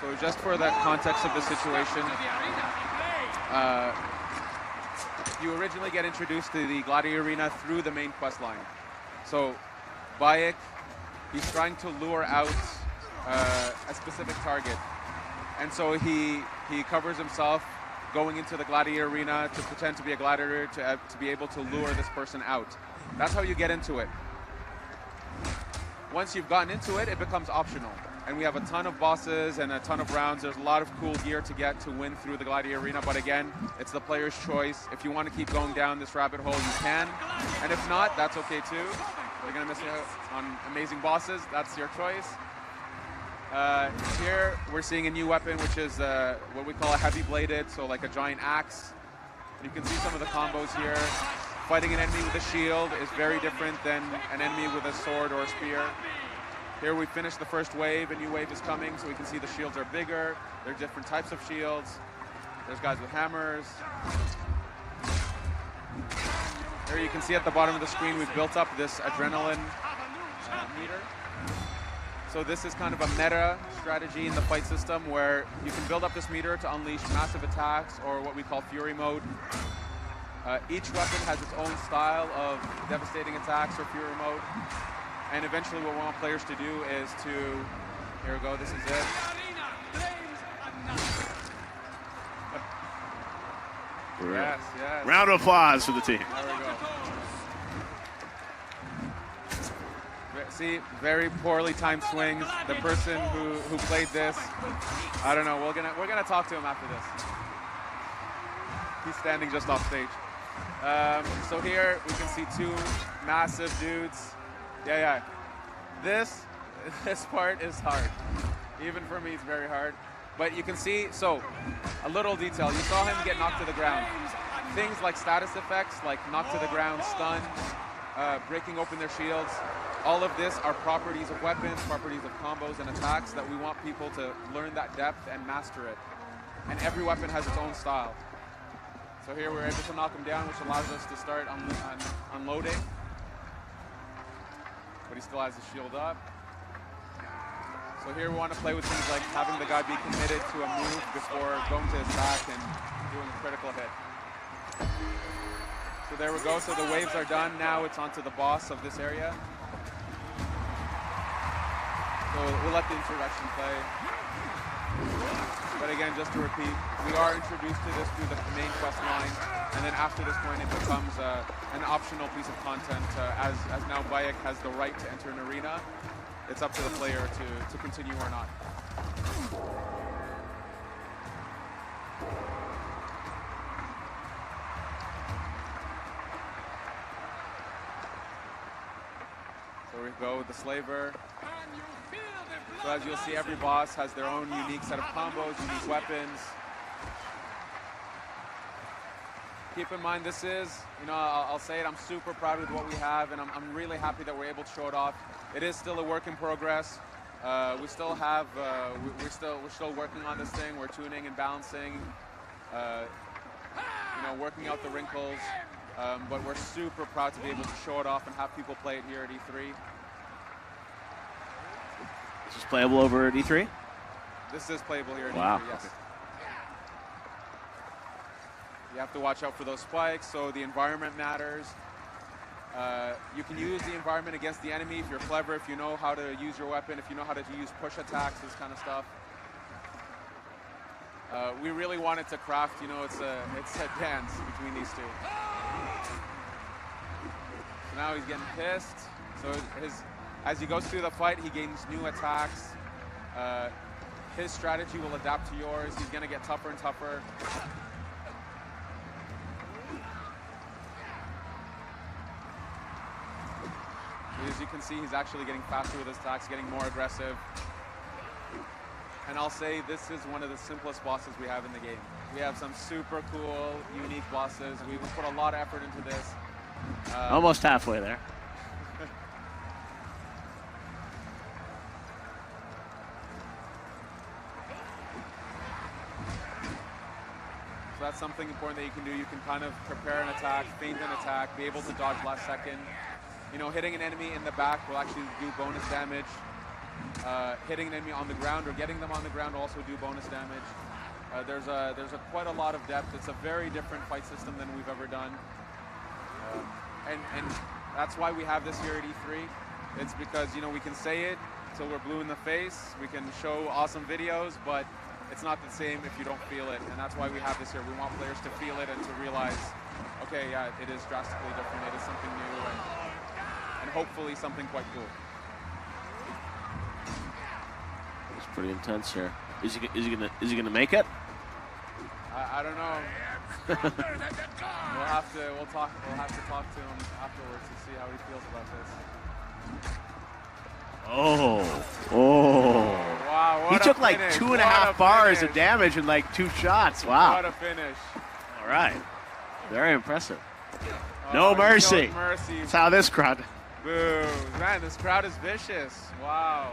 So just for the context of the situation, you originally get introduced to the Gladiator Arena through the main quest line. So Bayek, he's trying to lure out a specific target. And so he covers himself going into the Gladiator Arena to pretend to be a gladiator to be able to lure this person out. That's how you get into it. Once you've gotten into it, it becomes optional. And we have a ton of bosses and a ton of rounds. There's a lot of cool gear to get to win through the Gladiator Arena. But again, it's the player's choice. If you want to keep going down this rabbit hole, you can. And if not, that's okay too. You're going to miss out on amazing bosses. That's your choice. Here, we're seeing a new weapon, which is what we call a heavy bladed, so like a giant axe. And you can see some of the combos here. Fighting an enemy with a shield is very different than an enemy with a sword or a spear. Here we finished the first wave, a new wave is coming, so we can see the shields are bigger. There are different types of shields. There's guys with hammers. Here you can see at the bottom of the screen, we've built up this adrenaline meter. So this is kind of a meta strategy in the fight system where you can build up this meter to unleash massive attacks, or what we call Fury mode. Each weapon has its own style of devastating attacks or Fury mode. And eventually what we want players to do is to, here we go, this is it. Yes, yes. Round of applause for the team. There we go. See, very poorly timed swings. The person who played this, I don't know, we're gonna talk to him after this. He's standing just off stage. So here we can see two massive dudes. Yeah. This part is hard. Even for me, it's very hard. But you can see, so a little detail. You saw him get knocked to the ground. Things like status effects, like knocked to the ground, stun, breaking open their shields. All of this are properties of weapons, properties of combos and attacks that we want people to learn that depth and master it. And every weapon has its own style. So here we're able to knock him down, which allows us to start unloading. But he still has his shield up. So here we want to play with things like having the guy be committed to a move before going to attack and doing a critical hit. So there we go. So the waves are done. Now it's onto the boss of this area. So we'll let the introduction play. But again, just to repeat, we are introduced to this through the main quest line, and then after this point, it becomes an optional piece of content. As now Bayek has the right to enter an arena, it's up to the player to continue or not. So we go with the slaver. So as you'll see, every boss has their own unique set of combos, unique weapons. Keep in mind, this is, I'll say it, I'm super proud with what we have, and I'm really happy that we're able to show it off. It is still a work in progress. We still have, we're still working on this thing. We're tuning and balancing, working out the wrinkles. But we're super proud to be able to show it off and have people play it here at E3. This is playable over at E3? This is playable here at E3, yes. You have to watch out for those spikes, so the environment matters. You can use the environment against the enemy if you're clever, if you know how to use your weapon, if you know how to use push attacks, this kind of stuff. We really wanted to craft, it's a dance between these two. So now he's getting pissed. So as he goes through the fight, he gains new attacks. His strategy will adapt to yours. He's going to get tougher and tougher. As you can see, he's actually getting faster with his attacks, getting more aggressive. And I'll say this is one of the simplest bosses we have in the game. We have some super cool, unique bosses. We put a lot of effort into this. Almost halfway there. So that's something important that you can do. You can kind of prepare an attack, feint an attack, be able to dodge last second. Hitting an enemy in the back will actually do bonus damage. hitting an enemy on the ground or getting them on the ground also do bonus damage. There's quite a lot of depth. It's a very different fight system than we've ever done. And that's why we have this here at E3. It's because, you know, we can say it till we're blue in the face. We can show awesome videos, but it's not the same if you don't feel it. And that's why we have this here. We want players to feel it and to realize, okay, yeah, it is drastically different. It is something new and hopefully something quite cool. It's pretty intense here. Is he gonna make it? I don't know. We'll have to talk to him afterwards to see how he feels about this. Wow! He What took a like finish. 2.5 bars of damage in like 2 shots. Wow! What a finish! All right, very impressive. Oh, No mercy. No mercy. That's how this crowd. Boo! Man, this crowd is vicious. Wow.